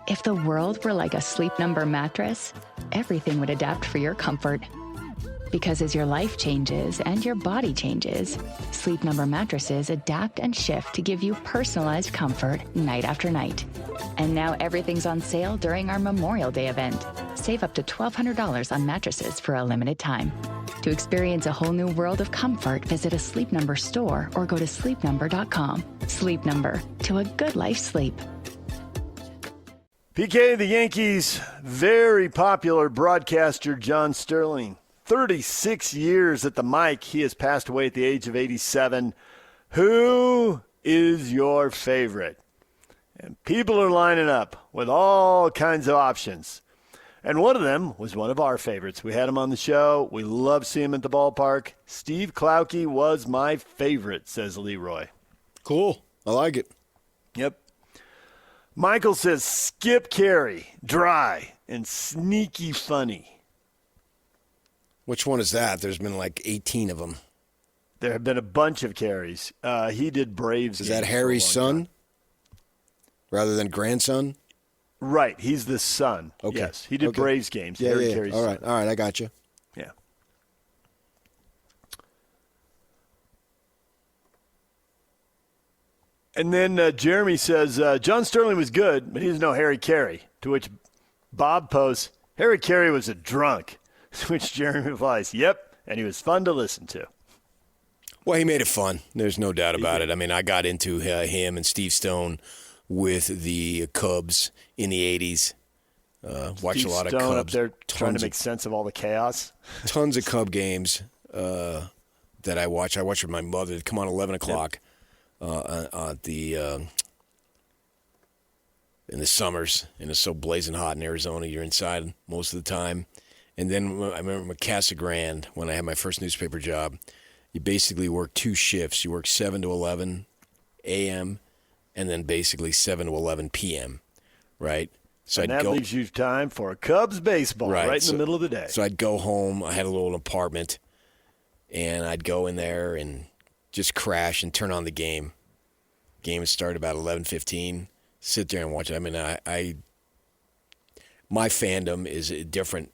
If the world were like a Sleep Number mattress, everything would adapt for your comfort. Because as your life changes and your body changes, Sleep Number mattresses adapt and shift to give you personalized comfort night after night. And now everything's on sale during our Memorial Day event. Save up to $1,200 on mattresses for a limited time. To experience a whole new world of comfort, visit a Sleep Number store or go to sleepnumber.com. Sleep Number, to a good life sleep. PK, the Yankees' very popular broadcaster, John Sterling. 36 years at the mic. He has passed away at the age of 87. Who is your favorite? And people are lining up with all kinds of options. And one of them was one of our favorites. We had him on the show. We love seeing him at the ballpark. Steve Klauke was my favorite, says Leroy. Cool. I like it. Yep. Michael says Skip Carey, dry and sneaky funny. Which one is that? There's been like 18 of them. There have been a bunch of Careys. He did Braves. Is that Harry's son rather than grandson? Right. He's the son. Okay. Yes. He did Braves games. Yeah, Harry yeah. Carey's All right. son. All right. I got you. Yeah. And then Jeremy says, John Sterling was good, but he doesn't know Harry Carey. To which Bob posts, Harry Carey was a drunk. To which Jeremy replies, yep, and he was fun to listen to. Well, he made it fun. There's no doubt about it. I mean, I got into him and Steve Stone with the Cubs in the 80s. Watched a lot of Stone Cubs. Up there trying to make sense of all the chaos. Tons of Cub games that I watch. I watch with my mother. They come on 11 o'clock in the summers, and it's so blazing hot in Arizona. You're inside most of the time. And then I remember Casa Grande, when I had my first newspaper job, you basically work two shifts. You work 7 to 11 a.m. and then basically 7 to 11 p.m., right? So and that leaves you time for Cubs baseball right in the middle of the day. So I'd go home. I had a little apartment, and I'd go in there and just crash and turn on the game. Game would start about 11:15. Sit there and watch it. I mean, my fandom is different.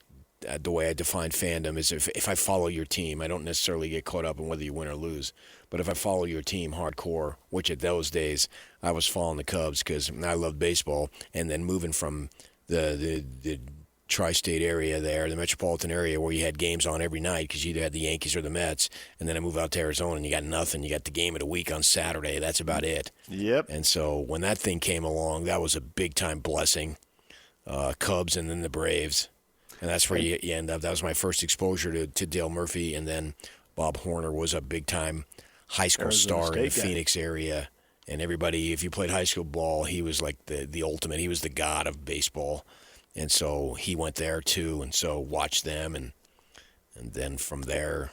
The way I define fandom is if I follow your team, I don't necessarily get caught up in whether you win or lose. But if I follow your team hardcore, which at those days I was following the Cubs because I loved baseball, and then moving from the tri-state area there, the metropolitan area where you had games on every night because you either had the Yankees or the Mets, and then I moved out to Arizona and you got nothing. You got the game of the week on Saturday. That's about it. Yep. And so when that thing came along, that was a big-time blessing. Cubs and then the Braves. And that's where you end up. That was my first exposure to Dale Murphy, and then Bob Horner was a big-time high school Arizona star in the State guy. Phoenix area. And everybody, if you played high school ball, he was like the ultimate. He was the god of baseball. And so he went there too, and so watched them. And then from there,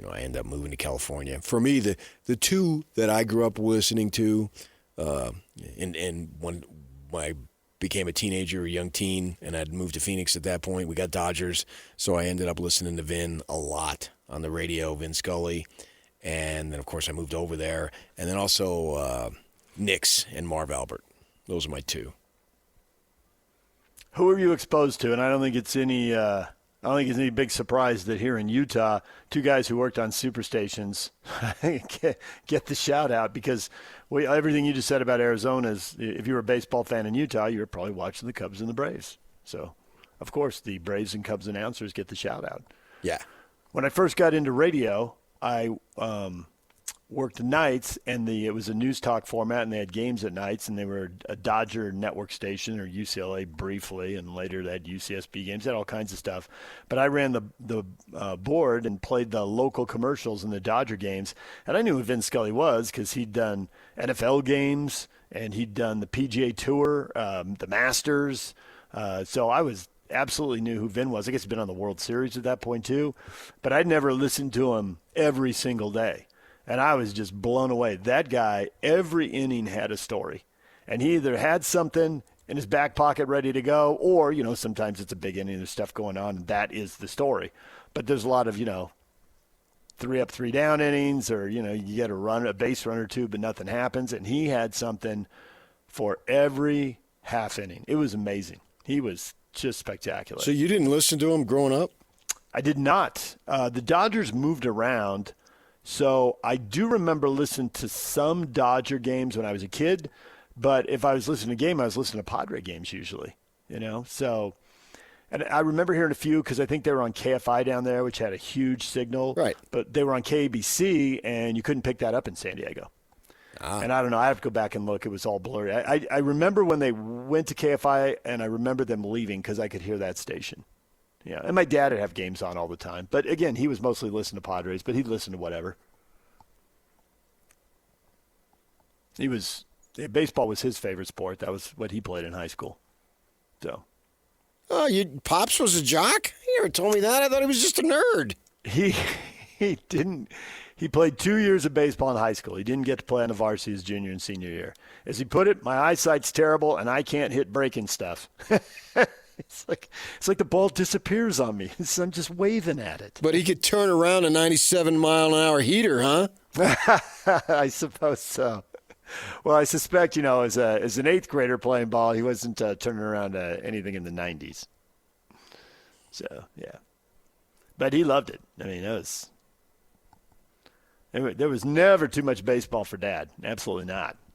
I ended up moving to California. For me, the two that I grew up listening to, and when I became a teenager, a young teen, and I'd moved to Phoenix at that point. We got Dodgers, so I ended up listening to Vin a lot on the radio, Vin Scully. And then, of course, I moved over there. And then also Knicks and Marv Albert. Those are my two. Who are you exposed to? And I don't think it's any big surprise that here in Utah, two guys who worked on superstations get the shout out because everything you just said about Arizona is if you were a baseball fan in Utah, you were probably watching the Cubs and the Braves. So, of course, the Braves and Cubs announcers get the shout out. Yeah. When I first got into radio, I worked nights, and it was a news talk format, and they had games at nights, and they were a Dodger network station, or UCLA briefly, and later they had UCSB games, they had all kinds of stuff. But I ran the board and played the local commercials in the Dodger games, and I knew who Vin Scully was because he'd done NFL games, and he'd done the PGA Tour, the Masters. So I absolutely knew who Vin was. I guess he'd been on the World Series at that point too, but I'd never listened to him every single day. And I was just blown away. That guy, every inning had a story. And he either had something in his back pocket ready to go, or, sometimes it's a big inning, there's stuff going on, and that is the story. But there's a lot of, 3 up, 3 down innings, or, you get a base run or two, but nothing happens. And he had something for every half inning. It was amazing. He was just spectacular. So you didn't listen to him growing up? I did not. The Dodgers moved around, so I do remember listening to some Dodger games when I was a kid, but if I was listening to a game, I was listening to Padre games usually, So, and I remember hearing a few because I think they were on KFI down there, which had a huge signal. Right. But they were on KABC, and you couldn't pick that up in San Diego. And I don't know. I have to go back and look. It was all blurry. I remember when they went to KFI, and I remember them leaving because I could hear that station. Yeah, and my dad would have games on all the time. But, again, he was mostly listening to Padres, but he'd listen to whatever. Baseball was his favorite sport. That was what he played in high school. So. Oh, Pops was a jock? You never told me that. I thought he was just a nerd. He didn't. He played 2 years of baseball in high school. He didn't get to play on the varsity his junior and senior year. As he put it, my eyesight's terrible, and I can't hit breaking stuff. It's like the ball disappears on me. So I'm just waving at it. But he could turn around a 97-mile-an-hour heater, huh? I suppose so. Well, I suspect, as an eighth grader playing ball, he wasn't turning around anything in the 90s. So, yeah. But he loved it. I mean, there was never too much baseball for Dad. Absolutely not.